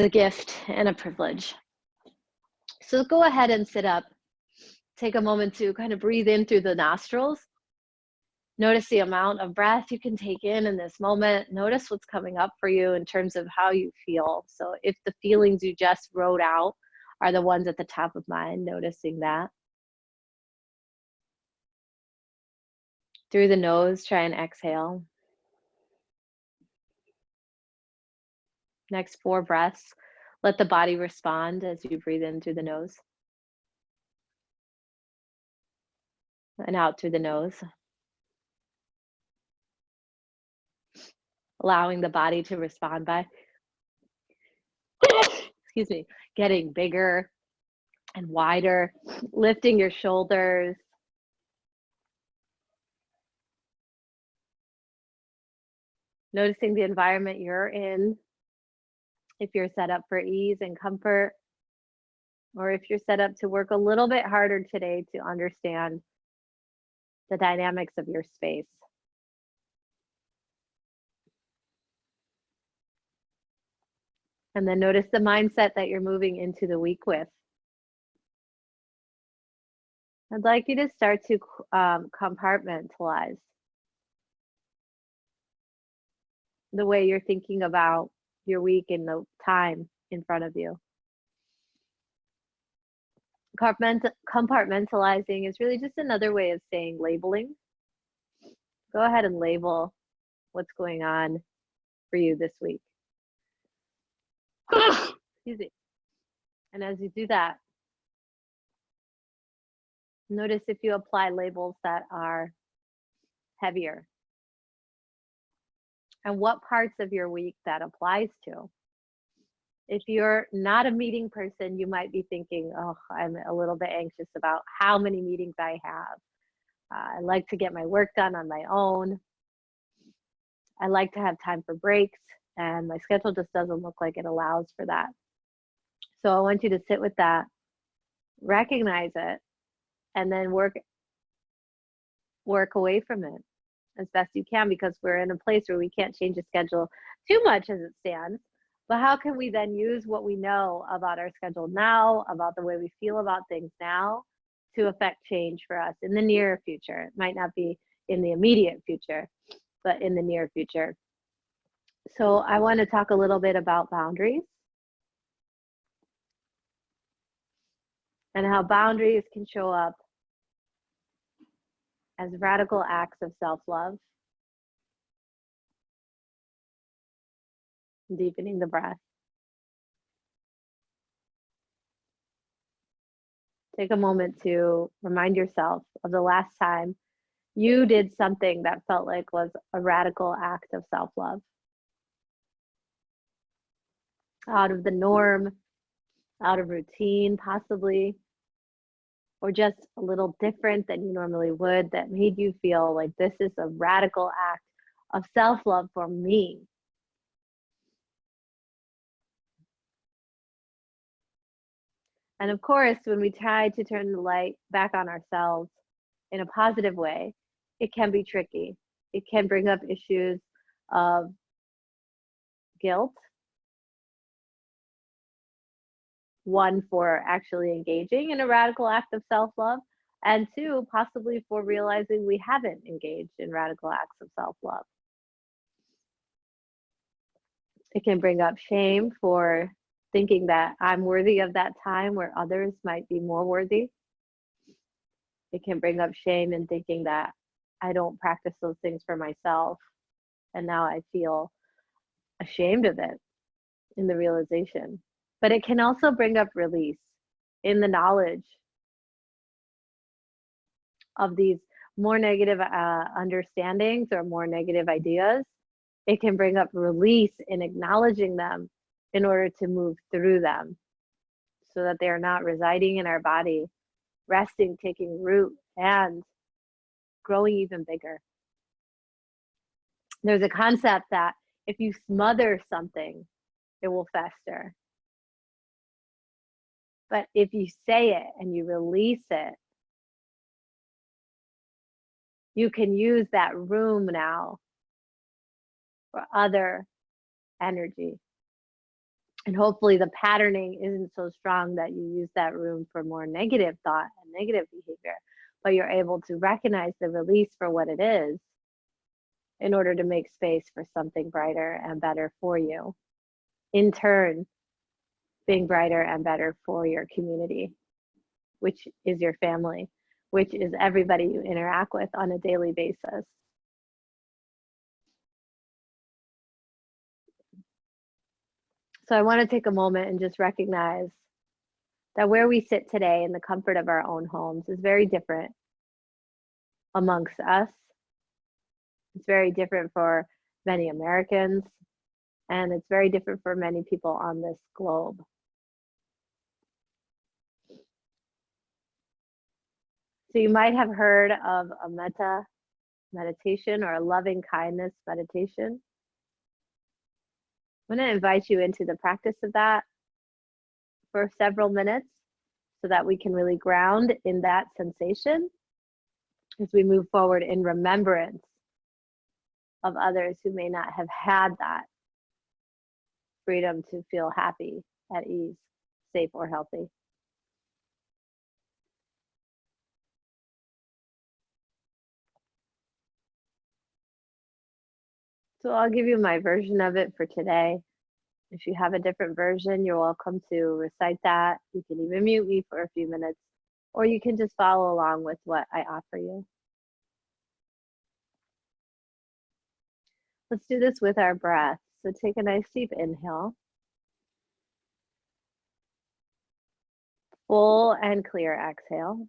a gift and a privilege. So go ahead and sit up. Take a moment to kind of breathe in through the nostrils. Notice the amount of breath you can take in this moment. Notice what's coming up for you in terms of how you feel. So if the feelings you just wrote out are the ones at the top of mind, noticing that. Through the nose, try and exhale. Next 4 breaths, let the body respond as you breathe in through the nose. And out through the nose. Allowing the body to respond by, excuse me, getting bigger and wider, lifting your shoulders. Noticing the environment you're in, if you're set up for ease and comfort, or if you're set up to work a little bit harder today to understand the dynamics of your space. And then notice the mindset that you're moving into the week with. I'd like you to start to compartmentalize the way you're thinking about your week and the time in front of you. Compartmentalizing is really just another way of saying labeling. Go ahead and label what's going on for you this week. Excuse me. And as you do that, notice if you apply labels that are heavier and what parts of your week that applies to. If you're not a meeting person, you might be thinking, oh, I'm a little bit anxious about how many meetings I have. I like to get my work done on my own. I like to have time for breaks, and my schedule just doesn't look like it allows for that. So I want you to sit with that, recognize it, and then work away from it as best you can, because we're in a place where we can't change the schedule too much as it stands. But how can we then use what we know about our schedule now, about the way we feel about things now, to affect change for us in the near future? It might not be in the immediate future, but in the near future. So I want to talk a little bit about boundaries and how boundaries can show up as radical acts of self-love. Deepening the breath. Take a moment to remind yourself of the last time you did something that felt like was a radical act of self-love. Out of the norm, out of routine possibly, or just a little different than you normally would, that made you feel like this is a radical act of self-love for me. And of course, when we try to turn the light back on ourselves in a positive way, it can be tricky. It can bring up issues of guilt. One, for actually engaging in a radical act of self-love, and 2, possibly for realizing we haven't engaged in radical acts of self-love. It can bring up shame for thinking that I'm worthy of that time where others might be more worthy. It can bring up shame in thinking that I don't practice those things for myself, and now I feel ashamed of it in the realization. But it can also bring up release in the knowledge of these more negative understandings or more negative ideas. It can bring up release in acknowledging them in order to move through them so that they are not residing in our body, resting, taking root, and growing even bigger. There's a concept that if you smother something, it will fester. But if you say it and you release it, you can use that room now for other energy. And hopefully the patterning isn't so strong that you use that room for more negative thought and negative behavior, but you're able to recognize the release for what it is in order to make space for something brighter and better for you. In turn, being brighter and better for your community, which is your family, which is everybody you interact with on a daily basis. So I want to take a moment and just recognize that where we sit today in the comfort of our own homes is very different amongst us. It's very different for many Americans, and it's very different for many people on this globe. So you might have heard of a metta meditation or a loving kindness meditation. I'm going to invite you into the practice of that for several minutes so that we can really ground in that sensation as we move forward in remembrance of others who may not have had that freedom to feel happy, at ease, safe, or healthy. So I'll give you my version of it for today. If you have a different version, you're welcome to recite that. You can even mute me for a few minutes, or you can just follow along with what I offer you. Let's do this with our breath. So take a nice deep inhale. Full and clear exhale.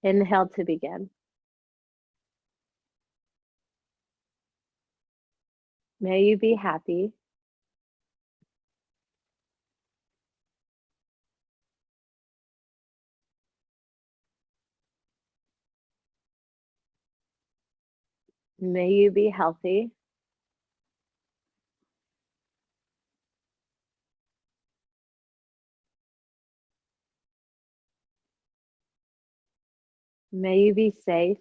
Inhale to begin. May you be happy. May you be healthy. May you be safe.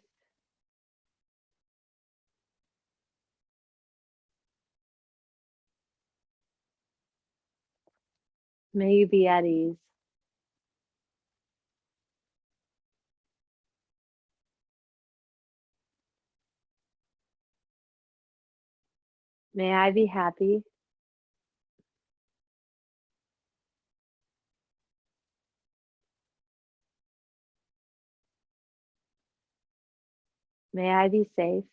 May you be at ease. May I be happy. May I be safe.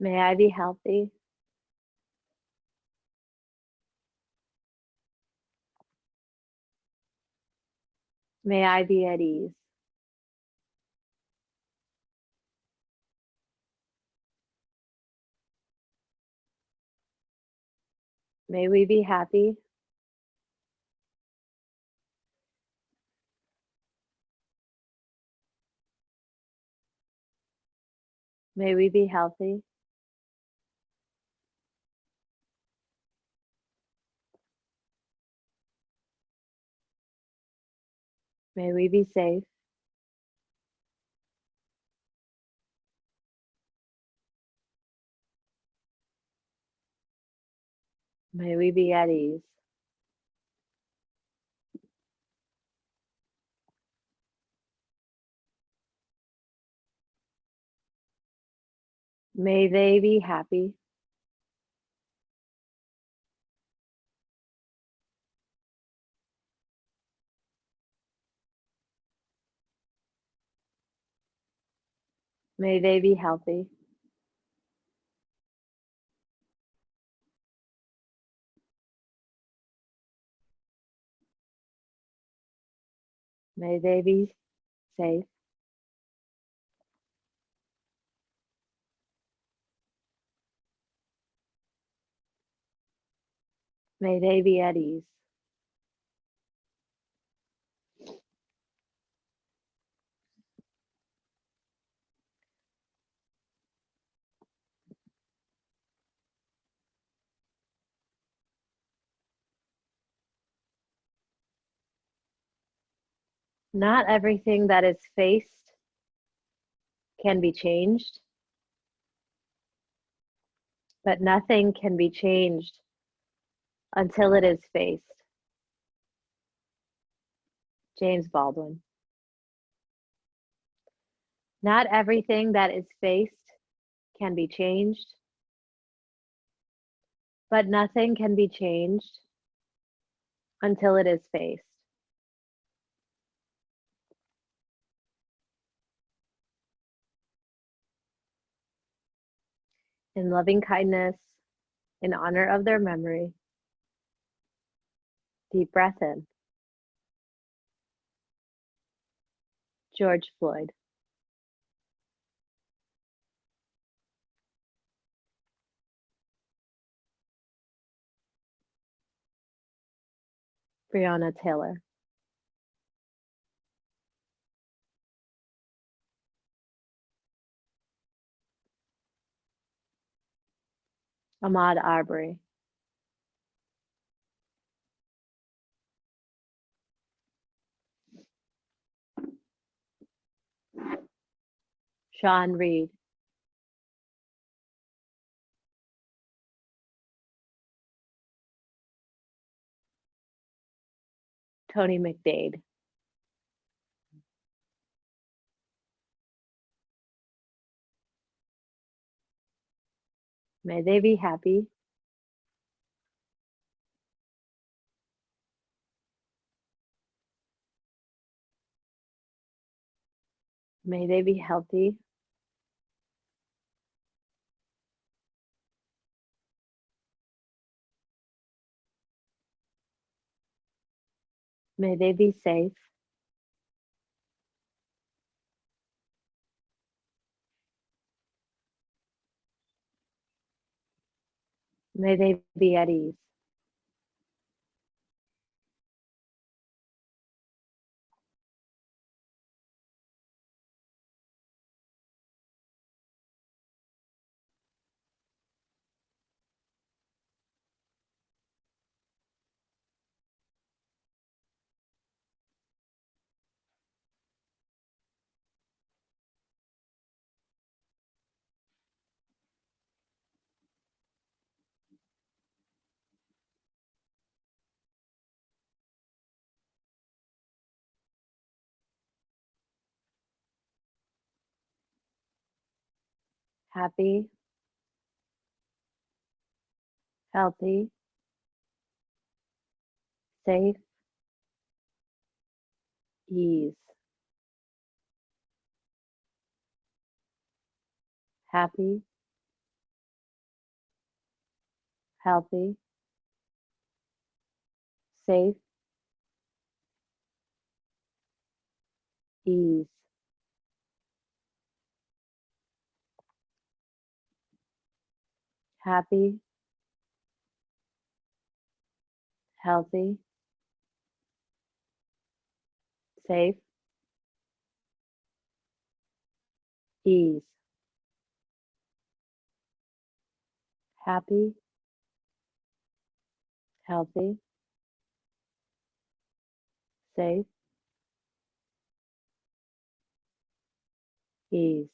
May I be healthy. May I be at ease. May we be happy. May we be healthy. May we be safe. May we be at ease. May they be happy. May they be healthy. May they be safe. May they be at ease. Not everything that is faced can be changed, but nothing can be changed until it is faced. James Baldwin. Not everything that is faced can be changed, but nothing can be changed until it is faced. In loving kindness, in honor of their memory, deep breath in. George Floyd. Breonna Taylor. Ahmaud Arbery. Sean Reed. Tony McDade. May they be happy. May they be healthy. May they be safe. May they be at ease. Happy, healthy, safe, ease. Happy, healthy, safe, ease. Happy, healthy, safe, ease. Happy, healthy, safe, ease.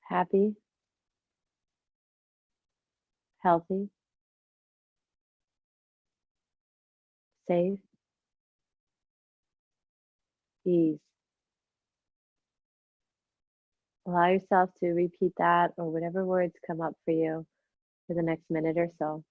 Happy, healthy, safe, ease. Allow yourself to repeat that or whatever words come up for you for the next minute or so.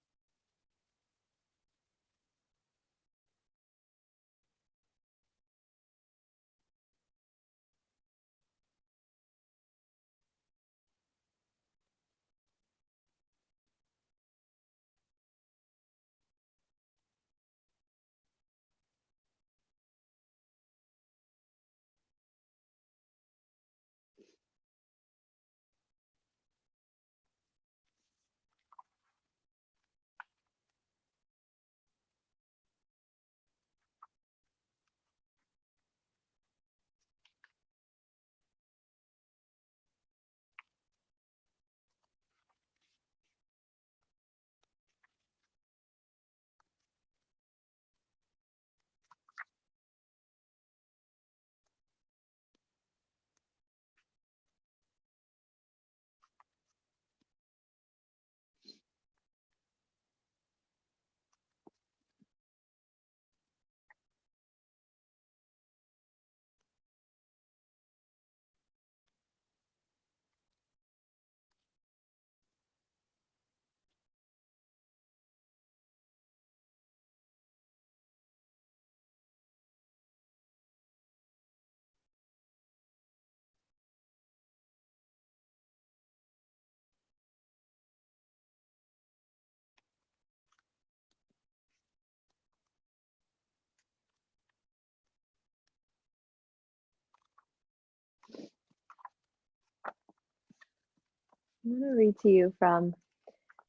I'm going to read to you from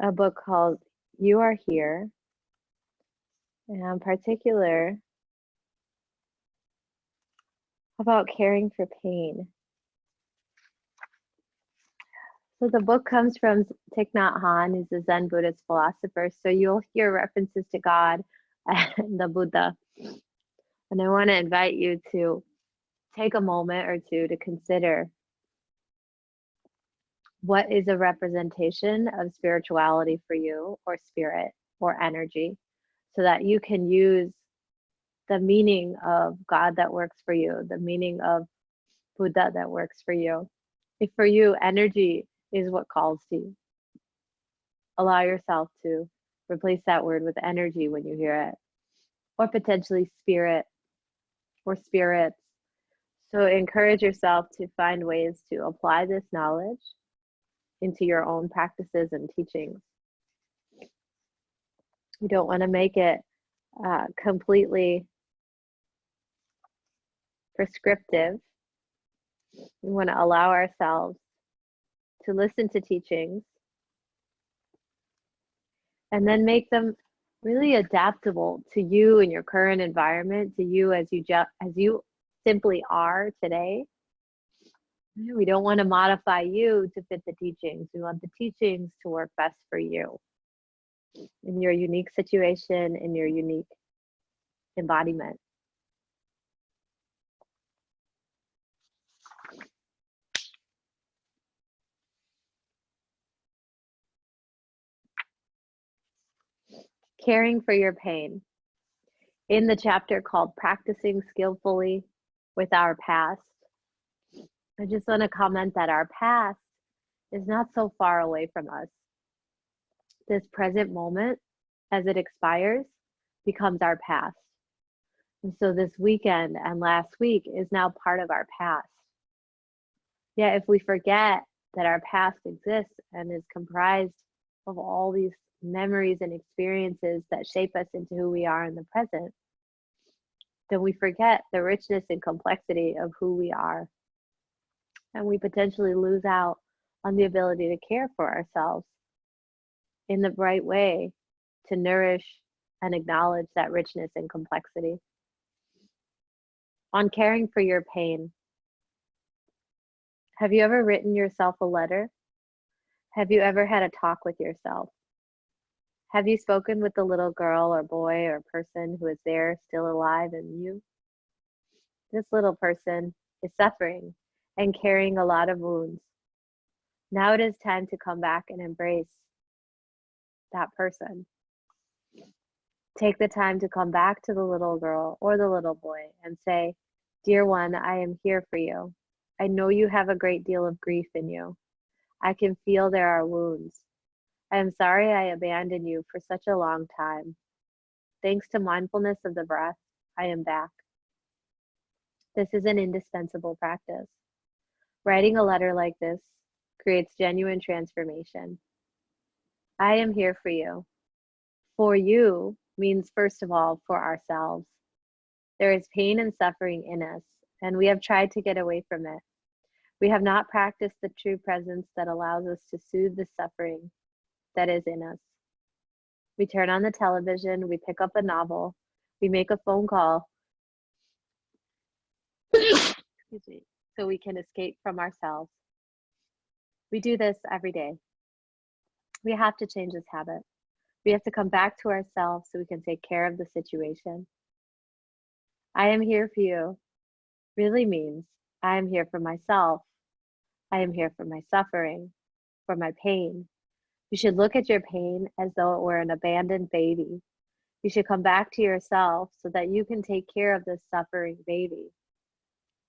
a book called You Are Here, and in particular about caring for pain. So the book comes from Thich Nhat Hanh, who's a Zen Buddhist philosopher. So you'll hear references to God and the Buddha. And I want to invite you to take a moment or two to consider what is a representation of spirituality for you, or spirit, or energy, so that you can use the meaning of God that works for you, the meaning of Buddha that works for you. If for you, energy is what calls to you, allow yourself to replace that word with energy when you hear it, or potentially spirit or spirits. So encourage yourself to find ways to apply this knowledge into your own practices and teachings. You don't want to make it completely prescriptive. We want to allow ourselves to listen to teachings and then make them really adaptable to you and your current environment, to you as you simply are today. We don't want to modify you to fit the teachings. We want the teachings to work best for you in your unique situation, in your unique embodiment. Caring for your pain. In the chapter called Practicing Skillfully with Our Past, I just want to comment that our past is not so far away from us. This present moment, as it expires, becomes our past. And so this weekend and last week is now part of our past. Yet if we forget that our past exists and is comprised of all these memories and experiences that shape us into who we are in the present, then we forget the richness and complexity of who we are. And we potentially lose out on the ability to care for ourselves in the right way, to nourish and acknowledge that richness and complexity. On caring for your pain, have you ever written yourself a letter? Have you ever had a talk with yourself? Have you spoken with the little girl or boy or person who is there still alive in you? This little person is suffering and carrying a lot of wounds. Now it is time to come back and embrace that person. Take the time to come back to the little girl or the little boy and say, "Dear one, I am here for you. I know you have a great deal of grief in you. I can feel there are wounds. I am sorry I abandoned you for such a long time. Thanks to mindfulness of the breath, I am back." This is an indispensable practice. Writing a letter like this creates genuine transformation. I am here for you. For you means, first of all, for ourselves. There is pain and suffering in us, and we have tried to get away from it. We have not practiced the true presence that allows us to soothe the suffering that is in us. We turn on the television, we pick up a novel, we make a phone call, excuse me, so we can escape from ourselves. We do this every day. We have to change this habit. We have to come back to ourselves so we can take care of the situation. I am here for you really means I am here for myself. I am here for my suffering, for my pain. You should look at your pain as though it were an abandoned baby. You should come back to yourself so that you can take care of this suffering baby.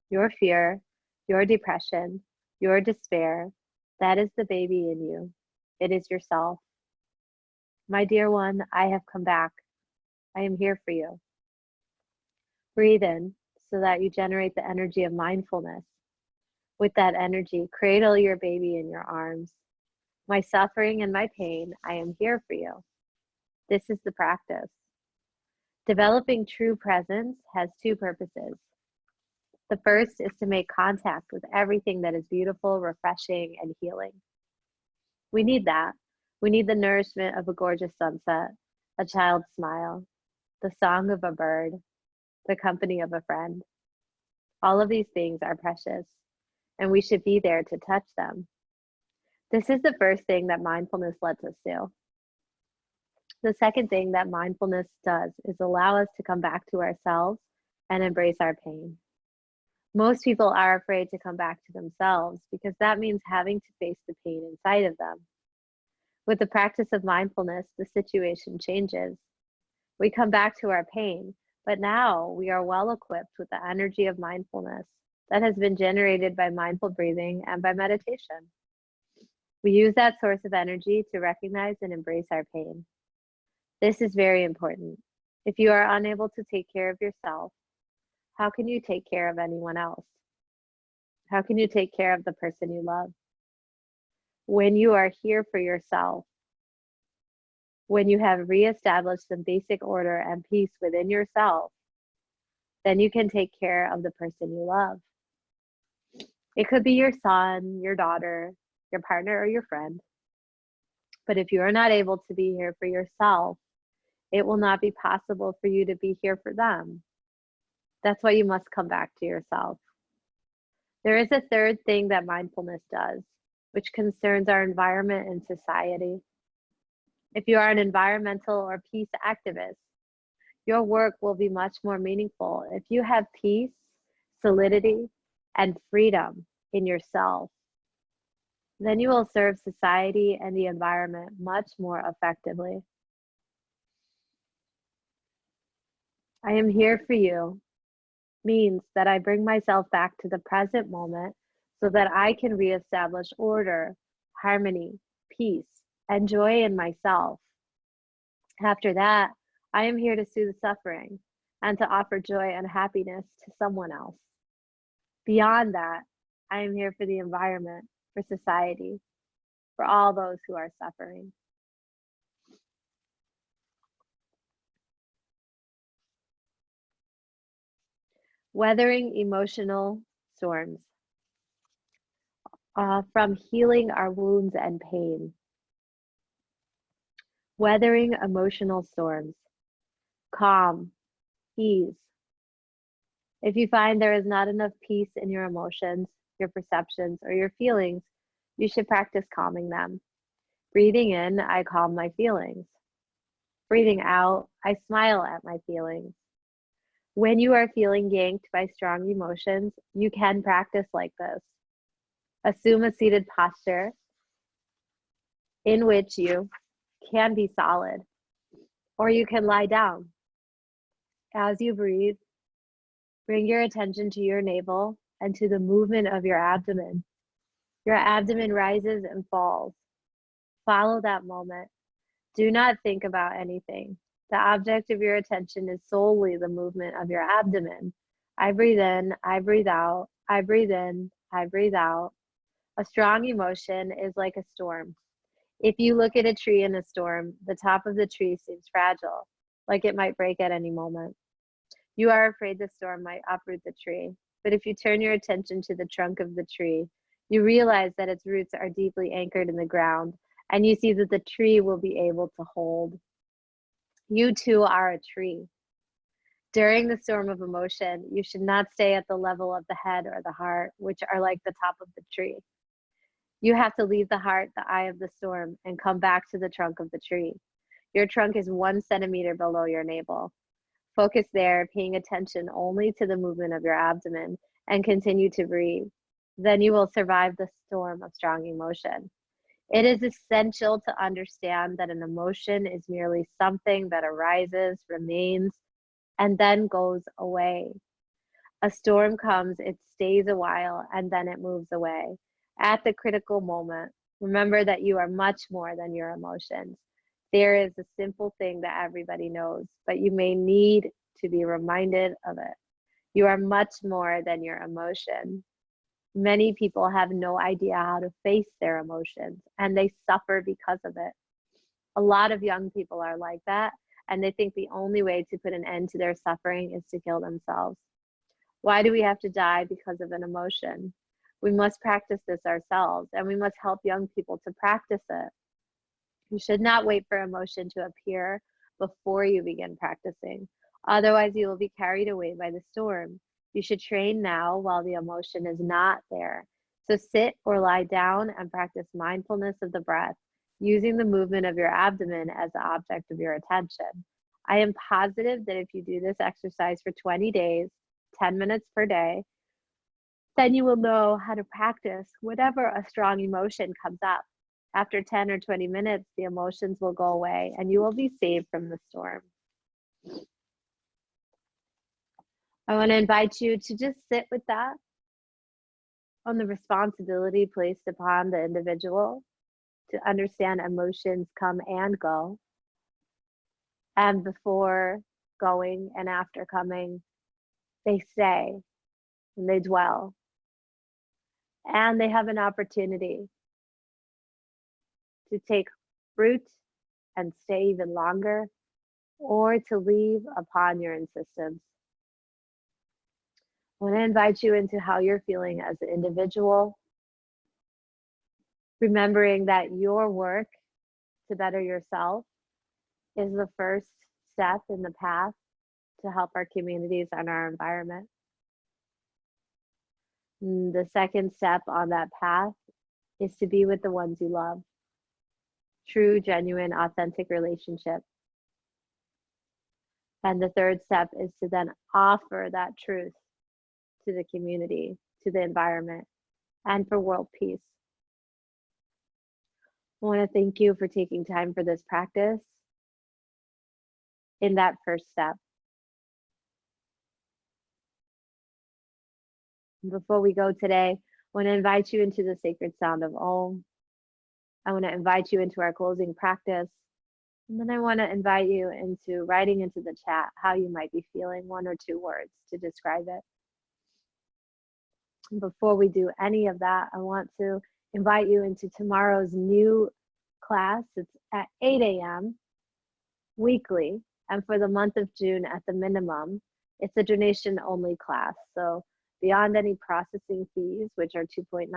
Your fear, your depression, your despair, that is the baby in you. It is yourself. My dear one, I have come back. I am here for you. Breathe in so that you generate the energy of mindfulness. With that energy, cradle your baby in your arms. My suffering and my pain, I am here for you. This is the practice. Developing true presence has two purposes. The first is to make contact with everything that is beautiful, refreshing, and healing. We need that. We need the nourishment of a gorgeous sunset, a child's smile, the song of a bird, the company of a friend. All of these things are precious, and we should be there to touch them. This is the first thing that mindfulness lets us do. The second thing that mindfulness does is allow us to come back to ourselves and embrace our pain. Most people are afraid to come back to themselves because that means having to face the pain inside of them. With the practice of mindfulness, the situation changes. We come back to our pain, but now we are well equipped with the energy of mindfulness that has been generated by mindful breathing and by meditation. We use that source of energy to recognize and embrace our pain. This is very important. If you are unable to take care of yourself, how can you take care of anyone else? How can you take care of the person you love? When you are here for yourself, when you have reestablished some basic order and peace within yourself, then you can take care of the person you love. It could be your son, your daughter, your partner, or your friend. But if you are not able to be here for yourself, it will not be possible for you to be here for them. That's why you must come back to yourself. There is a third thing that mindfulness does, which concerns our environment and society. If you are an environmental or peace activist, your work will be much more meaningful if you have peace, solidity, and freedom in yourself. Then you will serve society and the environment much more effectively. I am here for you means that I bring myself back to the present moment so that I can reestablish order, harmony, peace, and joy in myself. After that, I am here to soothe suffering and to offer joy and happiness to someone else. Beyond that, I am here for the environment, for society, for all those who are suffering. Weathering emotional storms, from healing our wounds and pain. Weathering emotional storms, calm, ease. If you find there is not enough peace in your emotions, your perceptions, or your feelings, you should practice calming them. Breathing in, I calm my feelings. Breathing out, I smile at my feelings. When you are feeling yanked by strong emotions, you can practice like this. Assume a seated posture in which you can be solid, or you can lie down. As you breathe, bring your attention to your navel and to the movement of your abdomen. Your abdomen rises and falls. Follow that moment. Do not think about anything. The object of your attention is solely the movement of your abdomen. I breathe in, I breathe out, I breathe in, I breathe out. A strong emotion is like a storm. If you look at a tree in a storm, the top of the tree seems fragile, like it might break at any moment. You are afraid the storm might uproot the tree, but if you turn your attention to the trunk of the tree, you realize that its roots are deeply anchored in the ground, and you see that the tree will be able to hold. You too are a tree. During the storm of emotion, you should not stay at the level of the head or the heart, which are like the top of the tree. You have to leave the heart, the eye of the storm, and come back to the trunk of the tree. Your trunk is 1 centimeter below your navel. Focus there, paying attention only to the movement of your abdomen, and continue to breathe. Then you will survive the storm of strong emotion. It is essential to understand that an emotion is merely something that arises, remains, and then goes away. A storm comes, it stays a while, and then it moves away. At the critical moment, remember that you are much more than your emotions. There is a simple thing that everybody knows, but you may need to be reminded of it. You are much more than your emotion. Many people have no idea how to face their emotions, and they suffer because of it. A lot of young people are like that, and they think the only way to put an end to their suffering is to kill themselves. Why do we have to die because of an emotion? We must practice this ourselves, and we must help young people to practice it. You should not wait for emotion to appear before you begin practicing. Otherwise, you will be carried away by the storm. You should train now while the emotion is not there. So sit or lie down and practice mindfulness of the breath, using the movement of your abdomen as the object of your attention. I am positive that if you do this exercise for 20 days, 10 minutes per day, then you will know how to practice whenever a strong emotion comes up. After 10 or 20 minutes, the emotions will go away and you will be saved from the storm. I want to invite you to just sit with that, on the responsibility placed upon the individual to understand emotions come and go. And before going and after coming, they stay and they dwell. And they have an opportunity to take root and stay even longer, or to leave upon your insistence. I want to invite you into how you're feeling as an individual, remembering that your work to better yourself is the first step in the path to help our communities and our environment. And the second step on that path is to be with the ones you love. True, genuine, authentic relationship. And the third step is to then offer that truth to the community, to the environment, and for world peace. I want to thank you for taking time for this practice in that first step. Before we go today, I want to invite you into the sacred sound of Om. I want to invite you into our closing practice. And then I want to invite you into writing into the chat how you might be feeling, 1 or 2 words to describe it. And before we do any of that, I want to invite you into tomorrow's new class. It's at 8 a.m. weekly. And for the month of June at the minimum, it's a donation only class. So beyond any processing fees, which are 2.9%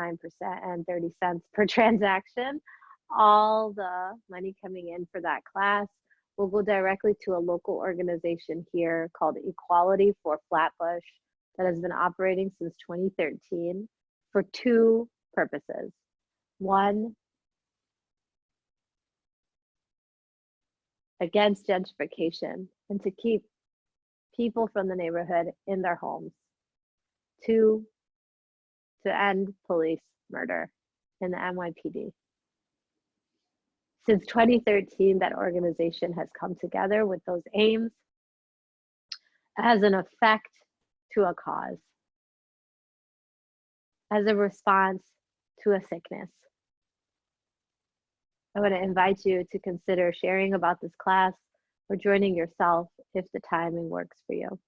and 30 cents per transaction, all the money coming in for that class will go directly to a local organization here called Equality for Flatbush that has been operating since 2013 for 2 purposes. 1, against gentrification and to keep people from the neighborhood in their homes. 2, to end police murder in the NYPD. Since 2013, that organization has come together with those aims as an effect to a cause, as a response to a sickness. I want to invite you to consider sharing about this class or joining yourself if the timing works for you.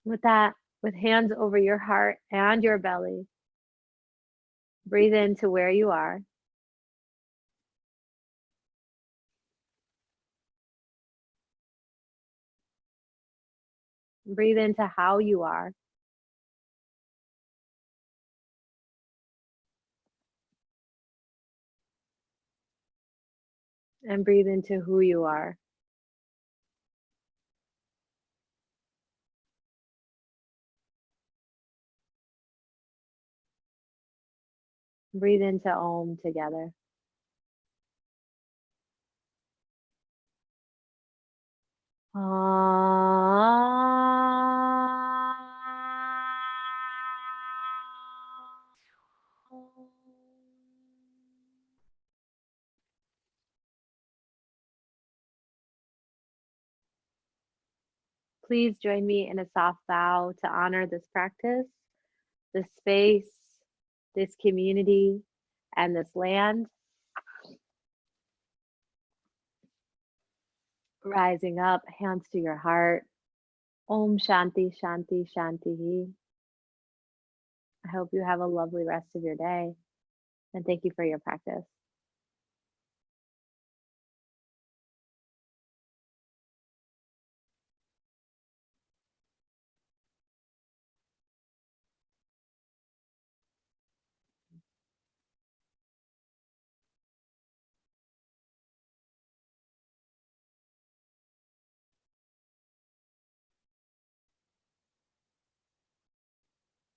With that, with hands over your heart and your belly, breathe into where you are. Breathe into how you are. And breathe into who you are. Breathe into Om together. Please join me in a soft bow to honor this practice, this space, this community, and this land. Rising up, hands to your heart. Om Shanti, Shanti, Shanti. I hope you have a lovely rest of your day, and thank you for your practice.